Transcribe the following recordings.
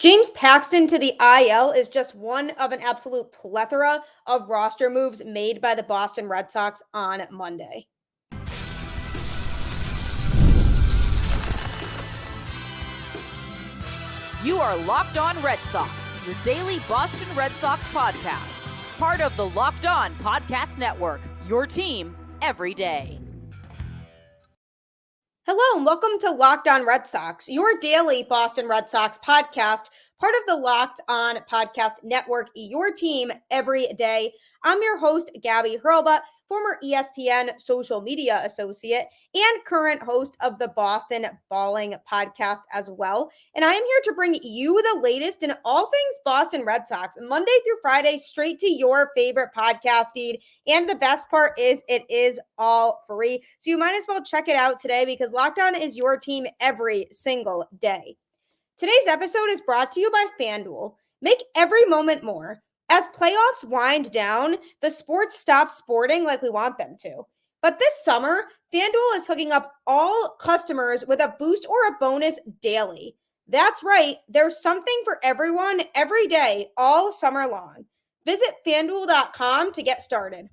James Paxton to the IL is just one of an absolute plethora of roster moves made by the Boston Red Sox on Monday. You are Locked On Red Sox, your daily Boston Red Sox podcast. Part of the Locked On Podcast Network, your team every day. Hello and welcome to Locked On Red Sox, your daily Boston Red Sox podcast, part of the Locked On Podcast Network, your team every day. I'm your host, Gabby, former ESPN social media associate and current host of the Boston Balling podcast as well. And I am here to bring you the latest in all things Boston Red Sox, Monday through Friday, straight to your favorite podcast feed. And the best part is it is all free. So you might as well check it out today because Locked On is your team every single day. Today's episode is brought to you by FanDuel. Make every moment more. As playoffs wind down, the sports stop sporting like we want them to. But this summer, FanDuel is hooking up all customers with a boost or a bonus daily. That's right, there's something for everyone every day, all summer long. Visit FanDuel.com to get started.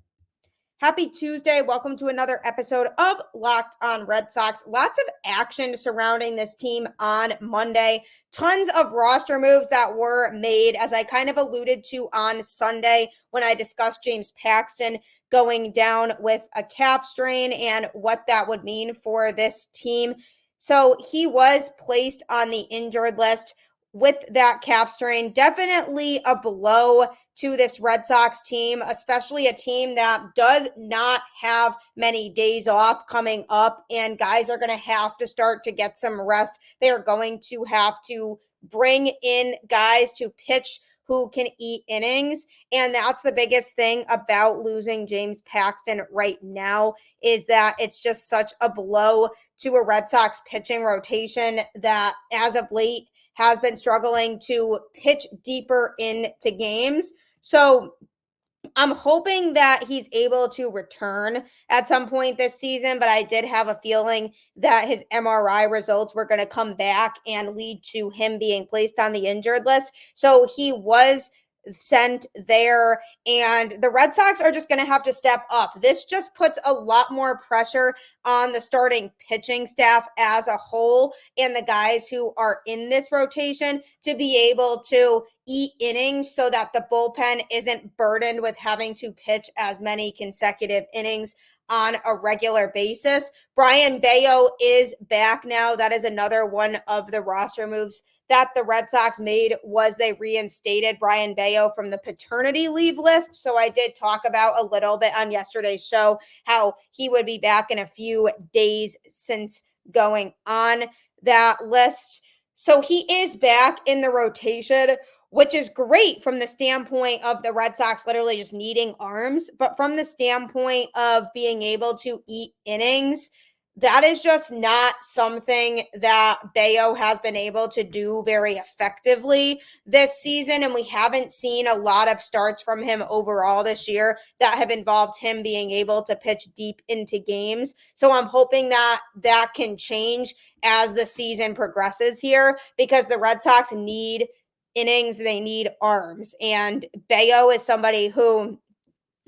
Happy Tuesday. Welcome to another episode of Locked On Red Sox. Lots of action surrounding this team on Monday. Tons of roster moves that were made, as I kind of alluded to on Sunday when I discussed James Paxton going down with a calf strain and what that would mean for this team. So he was placed on the injured list with that calf strain. Definitely a blow to this Red Sox team, especially a team that does not have many days off coming up, and guys are going to have to start to get some rest. They are going to have to bring in guys to pitch who can eat innings, and that's the biggest thing about losing James Paxton right now is that it's just such a blow to a Red Sox pitching rotation that as of late has been struggling to pitch deeper into games. So I'm hoping that he's able to return at some point this season, but I did have a feeling that his MRI results were going to come back and lead to him being placed on the injured list. So he was sent there, and the Red Sox are just going to have to step up. This just puts a lot more pressure on the starting pitching staff as a whole and the guys who are in this rotation to be able to eat innings so that the bullpen isn't burdened with having to pitch as many consecutive innings on a regular basis. Brayan Bello is back now. That is another one of the roster moves that the Red Sox made, was they reinstated Brayan Bello from the paternity leave list. So I did talk about a little bit on yesterday's show how he would be back in a few days since going on that list. So he is back in the rotation, which is great from the standpoint of the Red Sox literally just needing arms. But from the standpoint of being able to eat innings, that is just not something that Bello has been able to do very effectively this season. And we haven't seen a lot of starts from him overall this year that have involved him being able to pitch deep into games. So I'm hoping that that can change as the season progresses here, because the Red Sox need innings, they need arms. And Bello is somebody who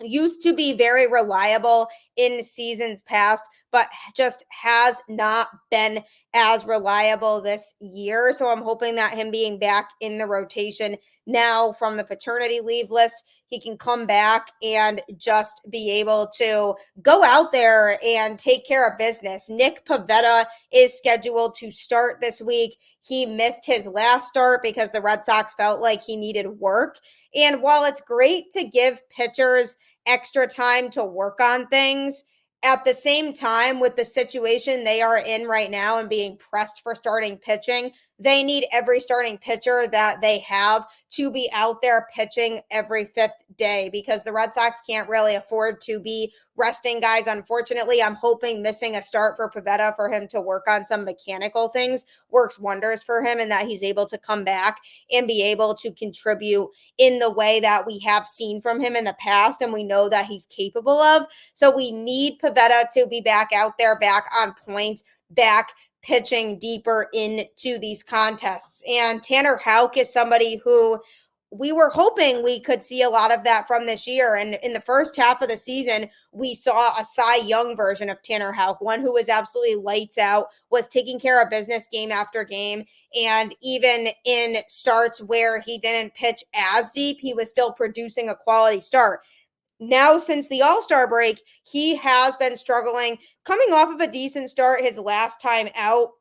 used to be very reliable in seasons past, but just has not been as reliable this year. So I'm hoping that him being back in the rotation now from the paternity leave list, he can come back and just be able to go out there and take care of business. Nick Pivetta is scheduled to start this week. He missed his last start because the Red Sox felt like he needed work. And while it's great to give pitchers extra time to work on things, at the same time, with the situation they are in right now and being pressed for starting pitching, they need every starting pitcher that they have to be out there pitching every fifth day, because the Red Sox can't really afford to be resting guys. Unfortunately, I'm hoping missing a start for Pivetta for him to work on some mechanical things works wonders for him, and that he's able to come back and be able to contribute in the way that we have seen from him in the past and we know that he's capable of. So we need Pivetta to be back out there, back on point, back pitching deeper into these contests. And Tanner Houck is somebody who we were hoping we could see a lot of that from this year. And in the first half of the season, we saw a Cy Young version of Tanner Houck, one who was absolutely lights out, was taking care of business game after game. And even in starts where he didn't pitch as deep, he was still producing a quality start. Now, since the All-Star break, he has been struggling, coming off of a decent start his last time out,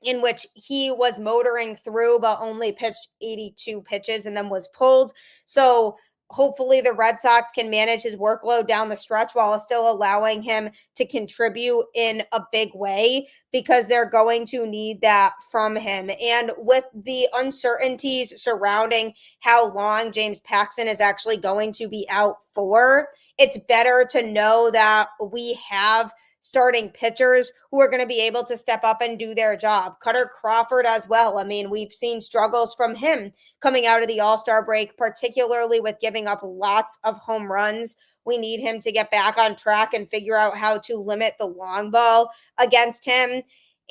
in which he was motoring through but only pitched 82 pitches and then was pulled. So hopefully the Red Sox can manage his workload down the stretch while still allowing him to contribute in a big way, because they're going to need that from him. And with the uncertainties surrounding how long James Paxton is actually going to be out for, it's better to know that we have starting pitchers who are going to be able to step up and do their job. Cutter Crawford as well. I mean, we've seen struggles from him coming out of the All-Star break, particularly with giving up lots of home runs. We need him to get back on track and figure out how to limit the long ball against him.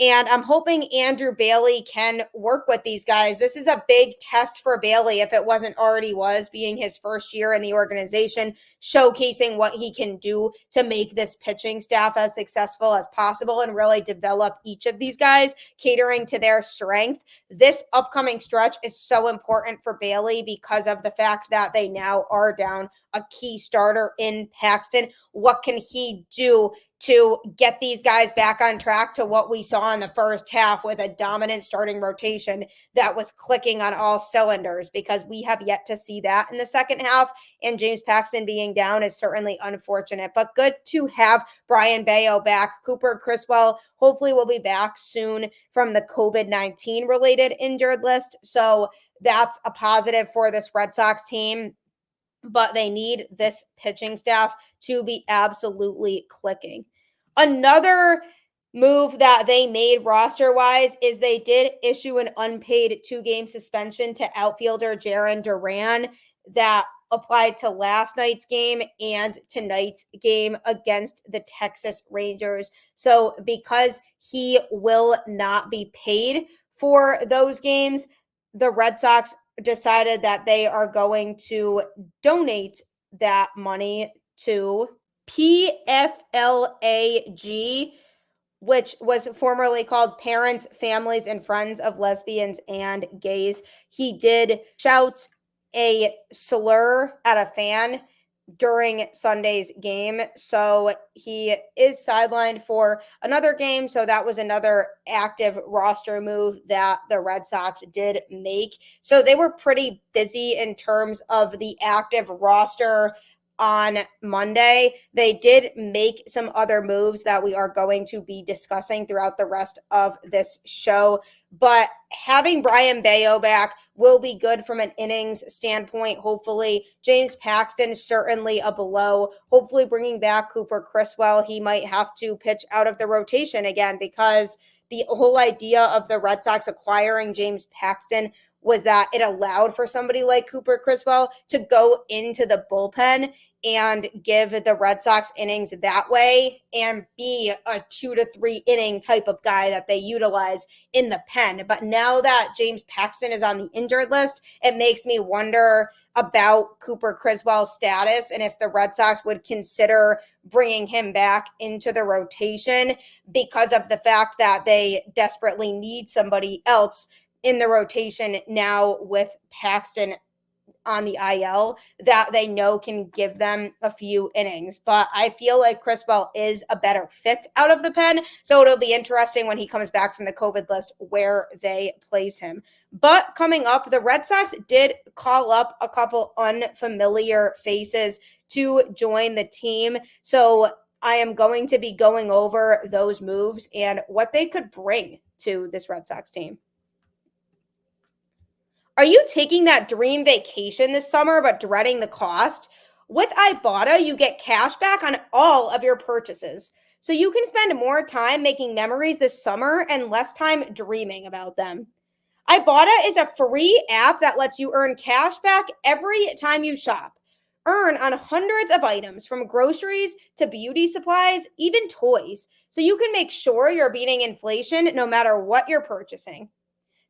And I'm hoping Andrew Bailey can work with these guys. This is a big test for Bailey, if it wasn't already was, being his first year in the organization, showcasing what he can do to make this pitching staff as successful as possible and really develop each of these guys, catering to their strength. This upcoming stretch is so important for Bailey because of the fact that they now are down a key starter in Paxton. What can he do to get these guys back on track to what we saw in the first half with a dominant starting rotation that was clicking on all cylinders? Because we have yet to see that in the second half, and James Paxton being down is certainly unfortunate, but good to have Brayan Bello back. Cooper Criswell hopefully will be back soon from the COVID-19 related injured list, so that's a positive for this Red Sox team. But they need this pitching staff to be absolutely clicking. Another move that they made roster-wise is they did issue an unpaid 2-game suspension to outfielder Jarren Duran that applied to last night's game and tonight's game against the Texas Rangers. So because he will not be paid for those games, the Red Sox decided that they are going to donate that money to PFLAG, which was formerly called Parents, Families, and Friends of Lesbians and Gays. He did shout a slur at a fan during Sunday's game, so he is sidelined for another game. So that was another active roster move that the Red Sox did make. So they were pretty busy in terms of the active roster on Monday. They did make some other moves that we are going to be discussing throughout the rest of this show, but having Brayan Bello back will be good from an innings standpoint. Hopefully, James Paxton certainly a blow. Hopefully, bringing back Cooper Criswell, he might have to pitch out of the rotation again, because the whole idea of the Red Sox acquiring James Paxton was that it allowed for somebody like Cooper Criswell to go into the bullpen and give the Red Sox innings that way and be a 2 to 3 inning type of guy that they utilize in the pen. But now that James Paxton is on the injured list, it makes me wonder about Cooper Criswell's status and if the Red Sox would consider bringing him back into the rotation, because of the fact that they desperately need somebody else in the rotation now with Paxton on the IL that they know can give them a few innings. But I feel like Criswell is a better fit out of the pen, so it'll be interesting when he comes back from the COVID list where they place him. But coming up, the Red Sox did call up a couple unfamiliar faces to join the team, so I am going to be going over those moves and what they could bring to this Red Sox team. Are you taking that dream vacation this summer but dreading the cost? With Ibotta, you get cash back on all of your purchases, so you can spend more time making memories this summer and less time dreaming about them. Ibotta is a free app that lets you earn cash back every time you shop. earn on hundreds of items from groceries to beauty supplies, even toys, so you can make sure you're beating inflation no matter what you're purchasing.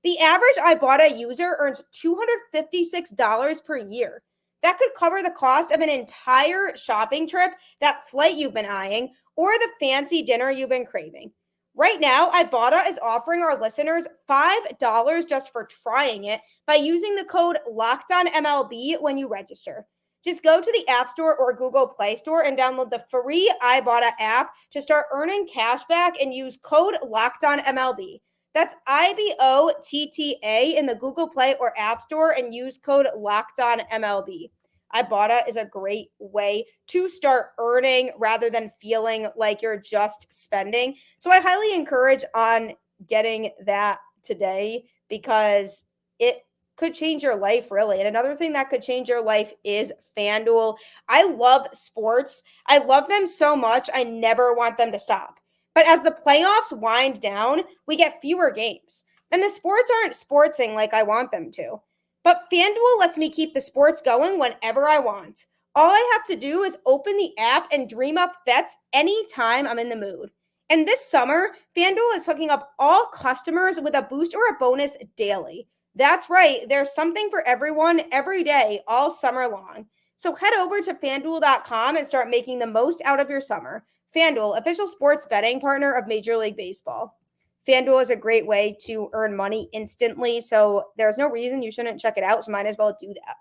The average Ibotta user earns $256 per year. That could cover the cost of an entire shopping trip, that flight you've been eyeing, or the fancy dinner you've been craving. Right now, Ibotta is offering our listeners $5 just for trying it by using the code LOCKEDONMLB when you register. Just go to the App Store or Google Play Store and download the free Ibotta app to start earning cash back and use code LOCKEDONMLB. That's IBOTTA in the Google Play or App Store and use code LOCKEDONMLB. Ibotta is a great way to start earning rather than feeling like you're just spending. So I highly encourage on getting that today because it could change your life, really. And another thing that could change your life is FanDuel. I love sports. I love them so much. I never want them to stop. But as the playoffs wind down, we get fewer games. And the sports aren't sportsing like I want them to. But FanDuel lets me keep the sports going whenever I want. All I have to do is open the app and dream up bets anytime I'm in the mood. And this summer, FanDuel is hooking up all customers with a boost or a bonus daily. That's right, there's something for everyone every day, all summer long. So head over to FanDuel.com and start making the most out of your summer. FanDuel, official sports betting partner of Major League Baseball. FanDuel is a great way to earn money instantly, so there's no reason you shouldn't check it out, so might as well do that.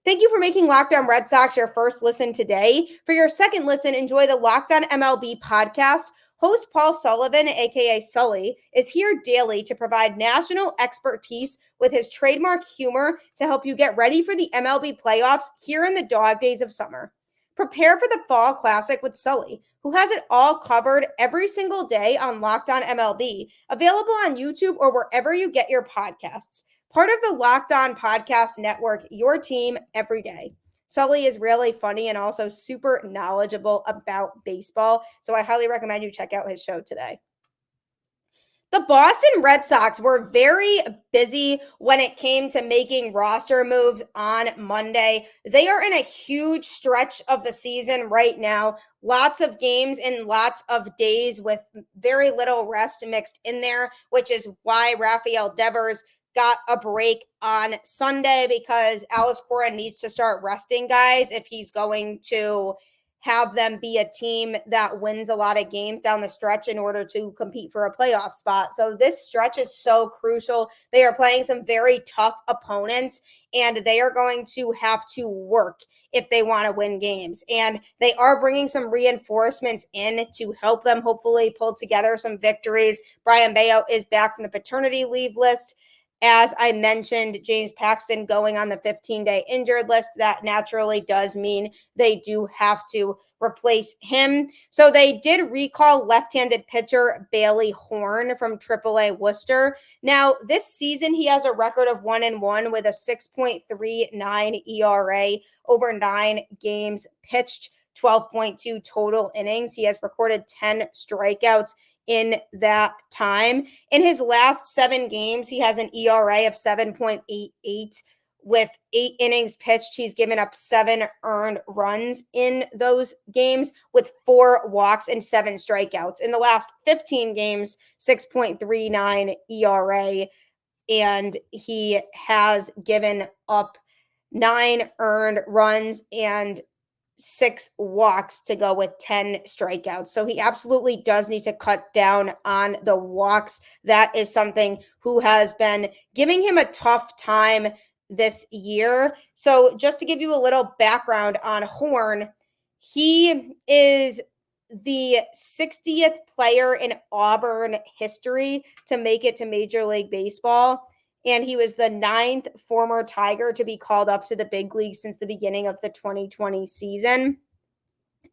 Thank you for making Locked On Red Sox your first listen today. For your second listen, enjoy the Locked On MLB podcast. Host Paul Sullivan, aka Sully, is here daily to provide national expertise with his trademark humor to help you get ready for the MLB playoffs here in the dog days of summer. Prepare for the Fall Classic with Sully, who has it all covered every single day on Locked On MLB, available on YouTube or wherever you get your podcasts. Part of the Locked On Podcast Network, your team every day. Sully is really funny and also super knowledgeable about baseball, so I highly recommend you check out his show today. The Boston Red Sox were very busy when it came to making roster moves on Monday. They are in a huge stretch of the season right now. Lots of games in lots of days with very little rest mixed in there, which is why Rafael Devers got a break on Sunday, because Alex Cora needs to start resting guys if he's going to have them be a team that wins a lot of games down the stretch in order to compete for a playoff spot. So this stretch is so crucial. They are playing some very tough opponents, and they are going to have to work if they want to win games. And they are bringing some reinforcements in to help them hopefully pull together some victories. Brayan Bello is back from the paternity leave list. As I mentioned, James Paxton going on the 15-day injured list. That naturally does mean they do have to replace him. So they did recall left-handed pitcher Bailey Horn from AAA Worcester. Now, this season, he has a record of 1-1 with a 6.39 ERA over 9 games pitched, 12.2 total innings. He has recorded 10 strikeouts in that time. In his last 7 games, he has an ERA of 7.88 with 8 innings pitched. He's given up 7 earned runs in those games with 4 walks and 7 strikeouts. In the last 15 games, 6.39 ERA, and he has given up 9 earned runs and 6 walks to go with 10 strikeouts. So he absolutely does need to cut down on the walks. That is something who has been giving him a tough time this year. So just to give you a little background on Horn, he is the 60th player in Auburn history to make it to Major League Baseball. And he was the 9th former Tiger to be called up to the big league since the beginning of the 2020 season.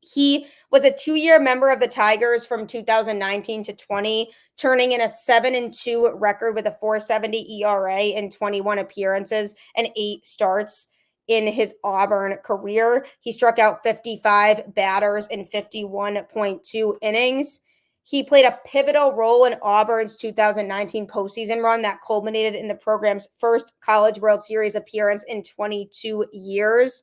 He was a 2-year member of the Tigers from 2019 to 20, turning in a 7-2 record with a 4.70 ERA in 21 appearances and 8 starts in his Auburn career. He struck out 55 batters in 51.2 innings. He played a pivotal role in Auburn's 2019 postseason run that culminated in the program's first College World Series appearance in 22 years.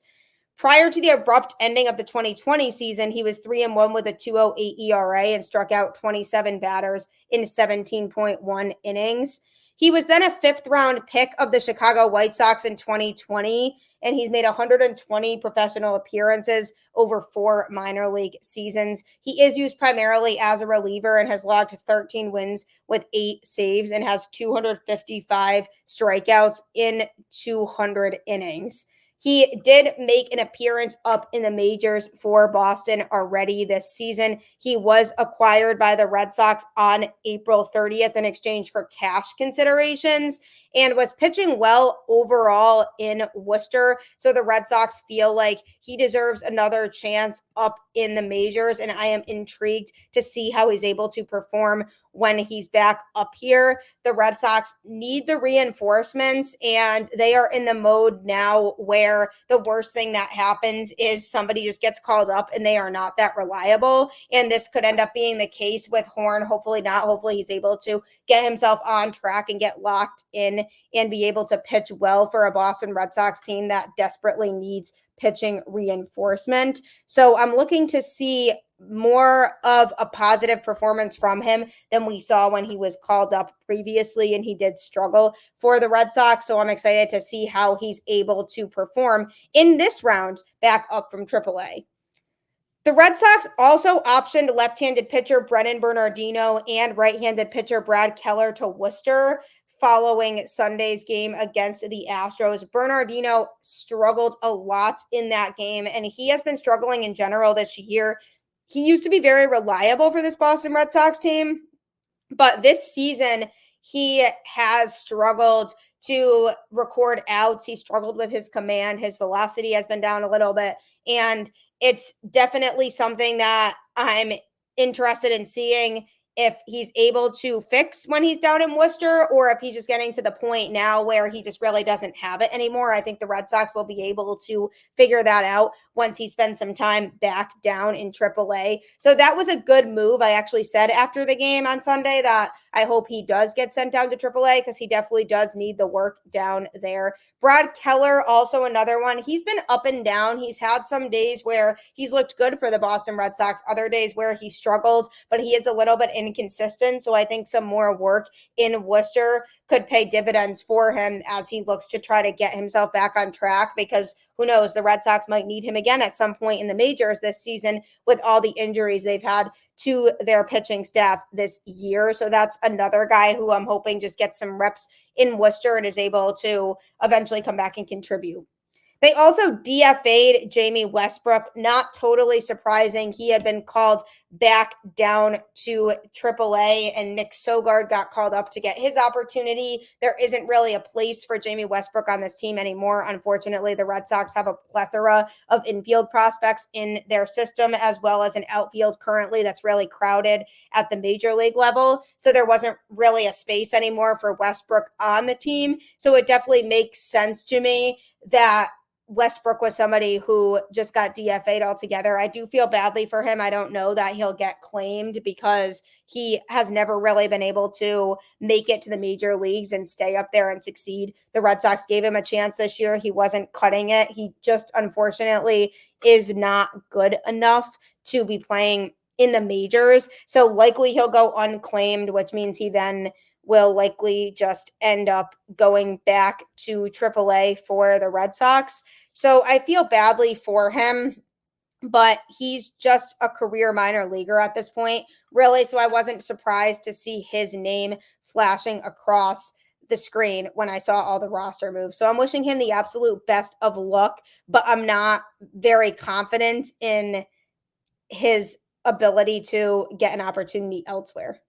Prior to the abrupt ending of the 2020 season, he was 3-1 with a 2.08 ERA and struck out 27 batters in 17.1 innings. He was then a fifth-round pick of the Chicago White Sox in 2020, and he's made 120 professional appearances over 4 minor league seasons. He is used primarily as a reliever and has logged 13 wins with 8 saves and has 255 strikeouts in 200 innings. He did make an appearance up in the majors for Boston already this season. He was acquired by the Red Sox on April 30th in exchange for cash considerations and was pitching well overall in Worcester. So the Red Sox feel like he deserves another chance up in the majors, and I am intrigued to see how he's able to perform when he's back up here. The Red Sox need the reinforcements, and they are in the mode now where the worst thing that happens is somebody just gets called up and they are not that reliable. And this could end up being the case with Horn. Hopefully not. Hopefully he's able to get himself on track and get locked in and be able to pitch well for a Boston Red Sox team that desperately needs pitching reinforcement. So I'm looking to see more of a positive performance from him than we saw when he was called up previously, and he did struggle for the Red Sox. So I'm excited to see how he's able to perform in this round back up from AAA. The Red Sox also optioned left-handed pitcher Brennan Bernardino and right-handed pitcher Brad Keller to Worcester following Sunday's game against the Astros. Bernardino struggled a lot in that game, and he has been struggling in general this year. He used to be very reliable for this Boston Red Sox team, but this season he has struggled to record outs. He struggled with his command. His velocity has been down a little bit, and it's definitely something that I'm interested in seeing if he's able to fix when he's down in Worcester, or if he's just getting to the point now where he just really doesn't have it anymore. I think the Red Sox will be able to figure that out once he spends some time back down in AAA. So that was a good move. I actually said after the game on Sunday that I hope he does get sent down to AAA because he definitely does need the work down there. Brad Keller, also another one. He's been up and down. He's had some days where he's looked good for the Boston Red Sox, other days where he struggled, but he is a little bit inconsistent. So I think some more work in Worcester could pay dividends for him as he looks to try to get himself back on track, because who knows, the Red Sox might need him again at some point in the majors this season with all the injuries they've had to their pitching staff this year. So that's another guy who I'm hoping just gets some reps in Worcester and is able to eventually come back and contribute. They also DFA'd Jamie Westbrook. Not totally surprising. He had been called back down to AAA, and Nick Sogard got called up to get his opportunity. There isn't really a place for Jamie Westbrook on this team anymore. Unfortunately, the Red Sox have a plethora of infield prospects in their system, as well as an outfield currently that's really crowded at the major league level. So there wasn't really a space anymore for Westbrook on the team. So it definitely makes sense to me that Westbrook was somebody who just got DFA'd altogether. I do feel badly for him. I don't know that he'll get claimed because he has never really been able to make it to the major leagues and stay up there and succeed. The Red Sox gave him a chance this year. He wasn't cutting it. He just unfortunately is not good enough to be playing in the majors. So likely he'll go unclaimed, which means he then will likely just end up going back to AAA for the Red Sox. So I feel badly for him, but he's just a career minor leaguer at this point, really. So I wasn't surprised to see his name flashing across the screen when I saw all the roster moves. So I'm wishing him the absolute best of luck, but I'm not very confident in his ability to get an opportunity elsewhere.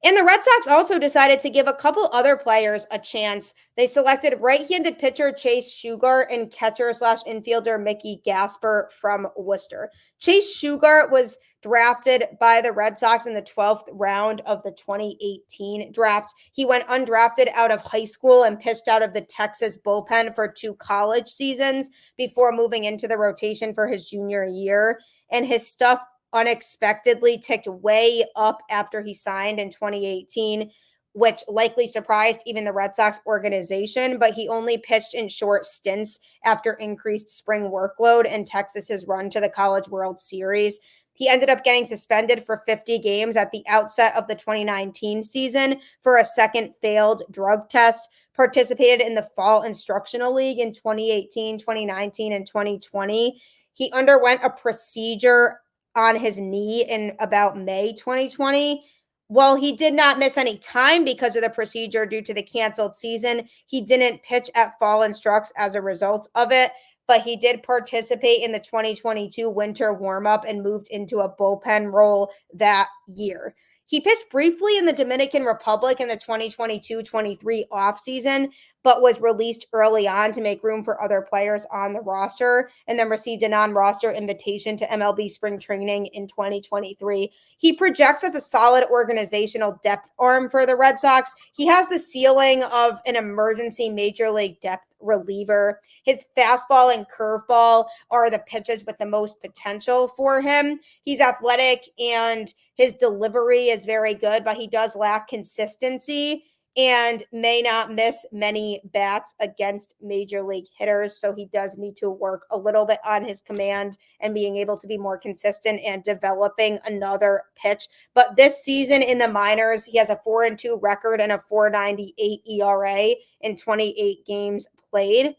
And the Red Sox also decided to give a couple other players a chance. They selected right-handed pitcher Chase Shugart and catcher/infielder Mickey Gasper from Worcester. Chase Shugart was drafted by the Red Sox in the 12th round of the 2018 draft. He went undrafted out of high school and pitched out of the Texas bullpen for 2 college seasons before moving into the rotation for his junior year. And his stuff unexpectedly ticked way up after he signed in 2018. which likely surprised even the Red Sox organization, but he only pitched in short stints after increased spring workload and Texas's run to the College World Series. He ended up getting suspended for 50 games at the outset of the 2019 season for a second failed drug test, participated in the Fall Instructional League in 2018, 2019, and 2020. He underwent a procedure on his knee in about May 2020. While he did not miss any time because of the procedure due to the canceled season, he didn't pitch at Fall Instructs as a result of it, but he did participate in the 2022 winter warm-up and moved into a bullpen role that year. He pitched briefly in the Dominican Republic in the 2022-23 offseason, but was released early on to make room for other players on the roster, and then received a non-roster invitation to MLB spring training in 2023. He projects as a solid organizational depth arm for the Red Sox. He has the ceiling of an emergency major league depth reliever. His fastball and curveball are the pitches with the most potential for him. He's athletic and his delivery is very good, but he does lack consistency and may not miss many bats against major league hitters. So he does need to work a little bit on his command and being able to be more consistent and developing another pitch. But this season in the minors, he has a 4-2 record and a 4.98 ERA in 28 games played.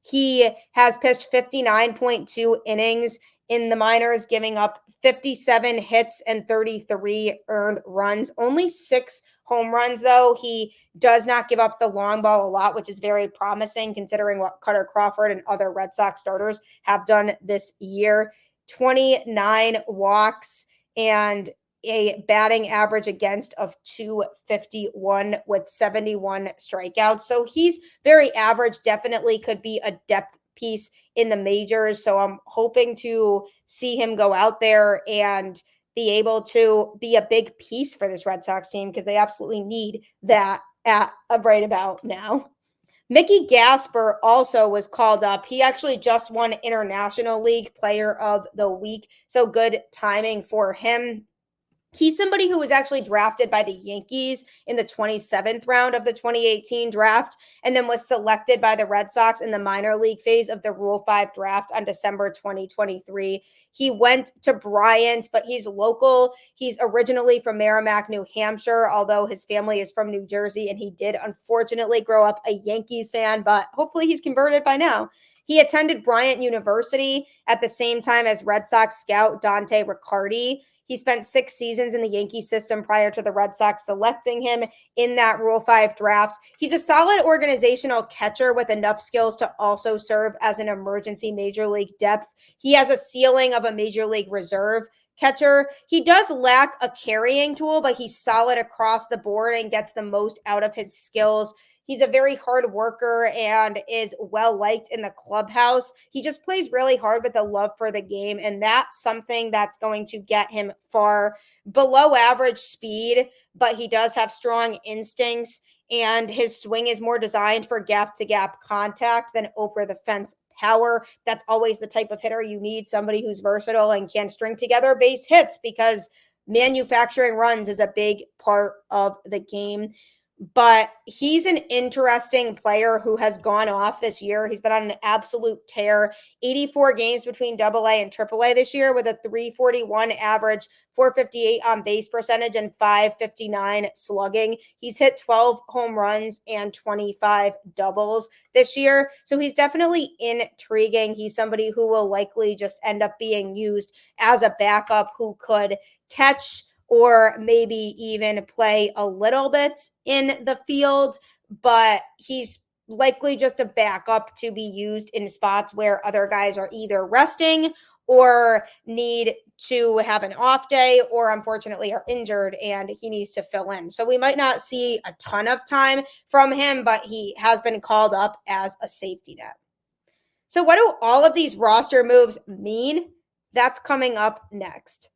He has pitched 59.2 innings in the minors, giving up 57 hits and 33 earned runs. Only 6 home runs, though. He does not give up the long ball a lot, which is very promising considering what Cutter Crawford and other Red Sox starters have done this year. 29 walks and a batting average against of 251 with 71 strikeouts. So he's very average, definitely could be a depth piece in the majors. So I'm hoping to see him go out there and be able to be a big piece for this Red Sox team because they absolutely need that at right about now. Mickey Gasper also was called up. He actually just won International League Player of the Week. So good timing for him. He's somebody who was actually drafted by the Yankees in the 27th round of the 2018 draft and then was selected by the Red Sox in the minor league phase of the Rule 5 draft on December 2023. He went to Bryant, but he's local. He's originally from Merrimack, New Hampshire, although his family is from New Jersey, and he did unfortunately grow up a Yankees fan, but hopefully he's converted by now. He attended Bryant University at the same time as Red Sox scout Dante Riccardi. He spent 6 seasons in the Yankee system prior to the Red Sox selecting him in that Rule 5 draft. He's a solid organizational catcher with enough skills to also serve as an emergency major league depth. He has a ceiling of a major league reserve catcher. He does lack a carrying tool, but he's solid across the board and gets the most out of his skills. He's a very hard worker and is well liked in the clubhouse. He just plays really hard with a love for the game, and that's something that's going to get him far. Below average speed, but he does have strong instincts, and his swing is more designed for gap-to-gap contact than over-the-fence power. That's always the type of hitter you need, somebody who's versatile and can string together base hits because manufacturing runs is a big part of the game. But he's an interesting player who has gone off this year. He's been on an absolute tear. 84 games between AA and AAA this year with a 341 average, 458 on base percentage, and 559 slugging. He's hit 12 home runs and 25 doubles this year. So he's definitely intriguing. He's somebody who will likely just end up being used as a backup who could catch or maybe even play a little bit in the field, but he's likely just a backup to be used in spots where other guys are either resting or need to have an off day or unfortunately are injured and he needs to fill in. So we might not see a ton of time from him, but he has been called up as a safety net. So what do all of these roster moves mean? That's coming up next.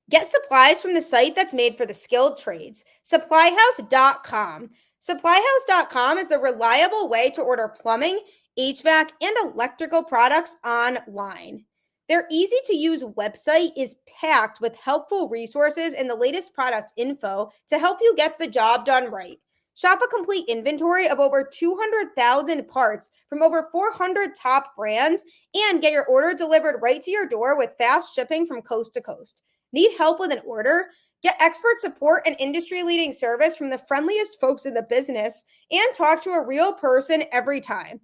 Get supplies from the site that's made for the skilled trades, SupplyHouse.com. SupplyHouse.com is the reliable way to order plumbing, HVAC, and electrical products online. Their easy-to-use website is packed with helpful resources and the latest product info to help you get the job done right. Shop a complete inventory of over 200,000 parts from over 400 top brands and get your order delivered right to your door with fast shipping from coast to coast. Need help with an order? Get expert support and industry-leading service from the friendliest folks in the business and talk to a real person every time.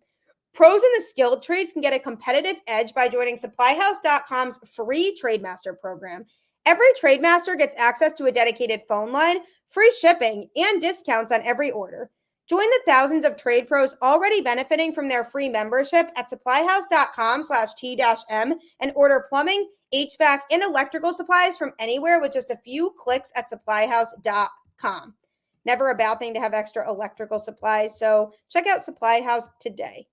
Pros in the skilled trades can get a competitive edge by joining SupplyHouse.com's free Trademaster program. Every Trademaster gets access to a dedicated phone line, free shipping, and discounts on every order. Join the thousands of trade pros already benefiting from their free membership at SupplyHouse.com/T-M and order plumbing, HVAC, and electrical supplies from anywhere with just a few clicks at SupplyHouse.com. Never a bad thing to have extra electrical supplies, so check out SupplyHouse today.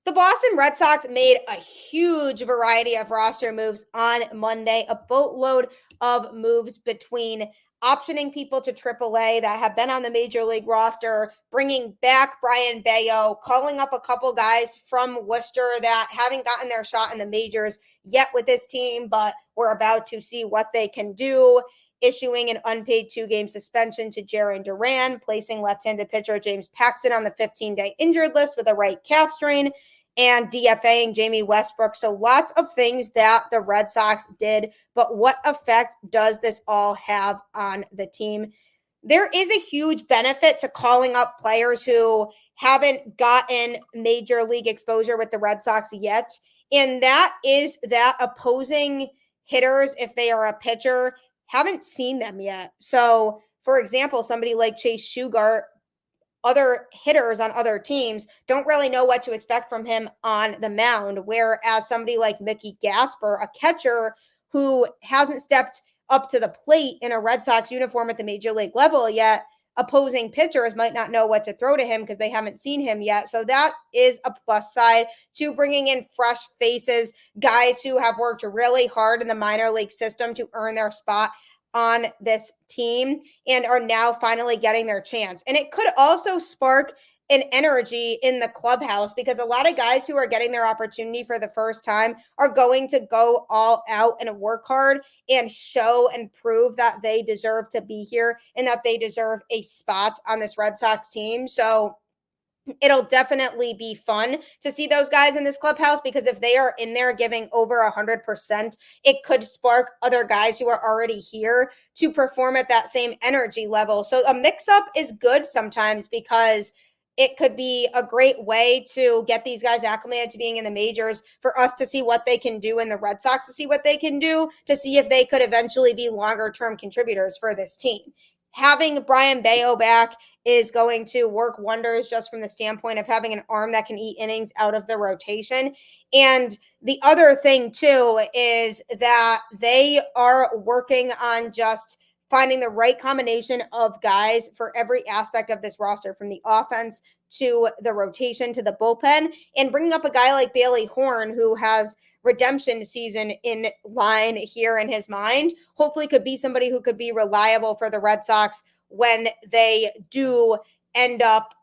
The Boston Red Sox made a huge variety of roster moves on Monday, a boatload of moves between optioning people to AAA that have been on the major league roster, bringing back Brayan Bello, calling up a couple guys from Worcester that haven't gotten their shot in the majors yet with this team, but we're about to see what they can do. Issuing an unpaid 2-game suspension to Jarren Duran, placing left-handed pitcher James Paxton on the 15-day injured list with a right calf strain, and DFAing Jamie Westbrook. So lots of things that the Red Sox did, but what effect does this all have on the team? There is a huge benefit to calling up players who haven't gotten major league exposure with the Red Sox yet, and that is that opposing hitters, if they are a pitcher, haven't seen them yet. So, for example, somebody like Chase Shugart, other hitters on other teams don't really know what to expect from him on the mound. Whereas somebody like Mickey Gasper, a catcher who hasn't stepped up to the plate in a Red Sox uniform at the major league level yet, opposing pitchers might not know what to throw to him because they haven't seen him yet. So that is a plus side to bringing in fresh faces, guys who have worked really hard in the minor league system to earn their spot on this team and are now finally getting their chance. And it could also spark an energy in the clubhouse because a lot of guys who are getting their opportunity for the first time are going to go all out and work hard and show and prove that they deserve to be here and that they deserve a spot on this Red Sox team. So it'll definitely be fun to see those guys in this clubhouse because if they are in there giving over 100%, it could spark other guys who are already here to perform at that same energy level. So a mix-up is good sometimes because it could be a great way to get these guys acclimated to being in the majors, for us to see what they can do and the Red Sox to see what they can do, to see if they could eventually be longer-term contributors for this team. Having Brayan Bello back is going to work wonders just from the standpoint of having an arm that can eat innings out of the rotation. And the other thing, too, is that they are working on just finding the right combination of guys for every aspect of this roster, from the offense to the rotation to the bullpen, and bringing up a guy like Bailey Horn, who has redemption season in line here in his mind, hopefully could be somebody who could be reliable for the Red Sox when they do end up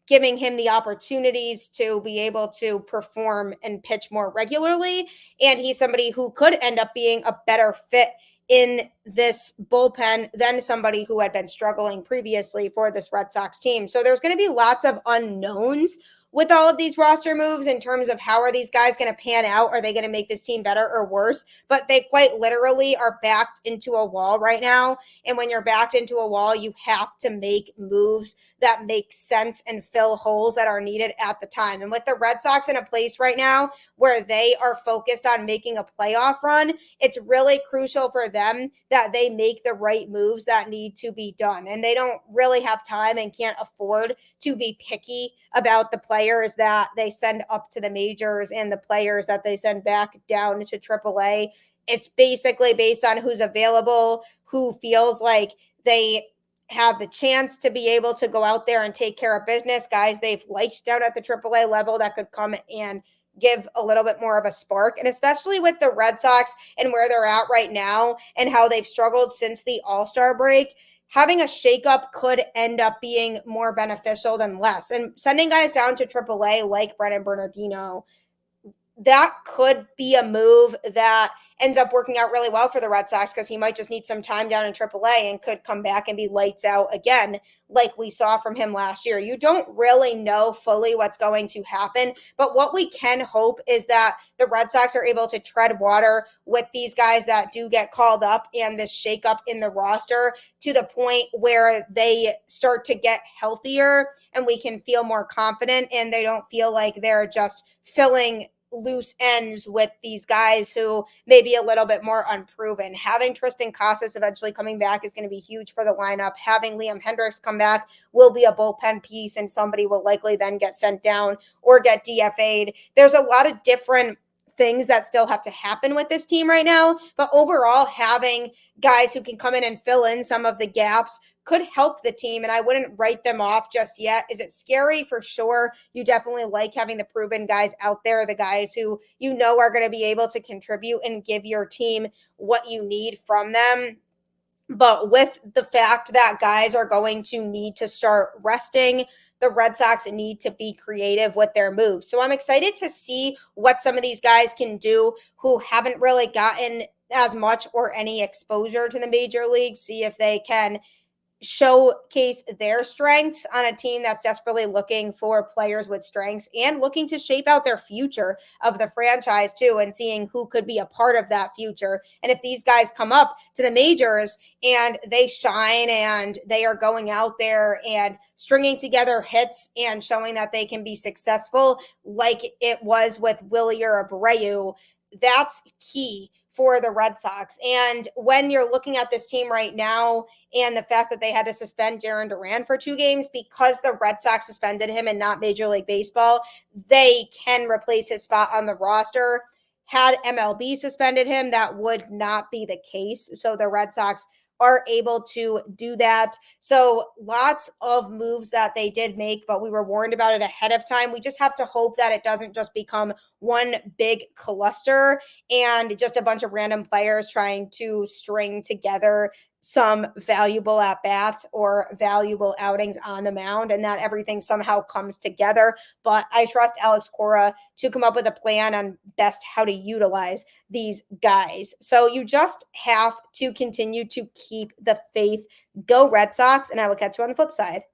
giving him the opportunities to be able to perform and pitch more regularly. And he's somebody who could end up being a better fit in this bullpen than somebody who had been struggling previously for this Red Sox team. So there's going to be lots of unknowns with all of these roster moves in terms of how are these guys going to pan out? Are they going to make this team better or worse? But they quite literally are backed into a wall right now. And when you're backed into a wall, you have to make moves that make sense and fill holes that are needed at the time. And with the Red Sox in a place right now where they are focused on making a playoff run, it's really crucial for them that they make the right moves that need to be done. And they don't really have time and can't afford to be picky about the players that they send up to the majors and the players that they send back down to AAA. It's basically based on who's available, who feels like they have the chance to be able to go out there and take care of business. Guys they've liked down at the AAA level that could come and give a little bit more of a spark. And especially with the Red Sox and where they're at right now and how they've struggled since the All-Star break, having a shakeup could end up being more beneficial than less. And sending guys down to AAA like Brennan Bernardino, that could be a move that ends up working out really well for the Red Sox because he might just need some time down in AAA and could come back and be lights out again, like we saw from him last year. You don't really know fully what's going to happen, but what we can hope is that the Red Sox are able to tread water with these guys that do get called up and this shakeup in the roster to the point where they start to get healthier and we can feel more confident and they don't feel like they're just filling loose ends with these guys who may be a little bit more unproven. Having Tristan Casas eventually coming back is going to be huge for the lineup. Having Liam Hendriks come back will be a bullpen piece, and somebody will likely then get sent down or get DFA'd. There's a lot of different things that still have to happen with this team right now, but overall having guys who can come in and fill in some of the gaps could help the team, and I wouldn't write them off just yet. Is it scary? For sure. You definitely like having the proven guys out there, the guys who you know are going to be able to contribute and give your team what you need from them. But with the fact that guys are going to need to start resting, the Red Sox need to be creative with their moves. So I'm excited to see what some of these guys can do who haven't really gotten as much or any exposure to the major leagues, see if they can showcase their strengths on a team that's desperately looking for players with strengths and looking to shape out their future of the franchise too, and seeing who could be a part of that future. And if these guys come up to the majors and they shine and they are going out there and stringing together hits and showing that they can be successful like it was with Willie or Abreu, that's key for the Red Sox. And when you're looking at this team right now and the fact that they had to suspend Jarren Duran for 2 games because the Red Sox suspended him and not Major League Baseball, they can replace his spot on the roster. Had MLB suspended him, that would not be the case. So the Red Sox are able to do that. So lots of moves that they did make, but we were warned about it ahead of time. We just have to hope that it doesn't just become one big cluster and just a bunch of random players trying to string together some valuable at-bats or valuable outings on the mound, and that everything somehow comes together. But I trust Alex Cora to come up with a plan on best how to utilize these guys. So you just have to continue to keep the faith. Go Red Sox, and I will catch you on the flip side.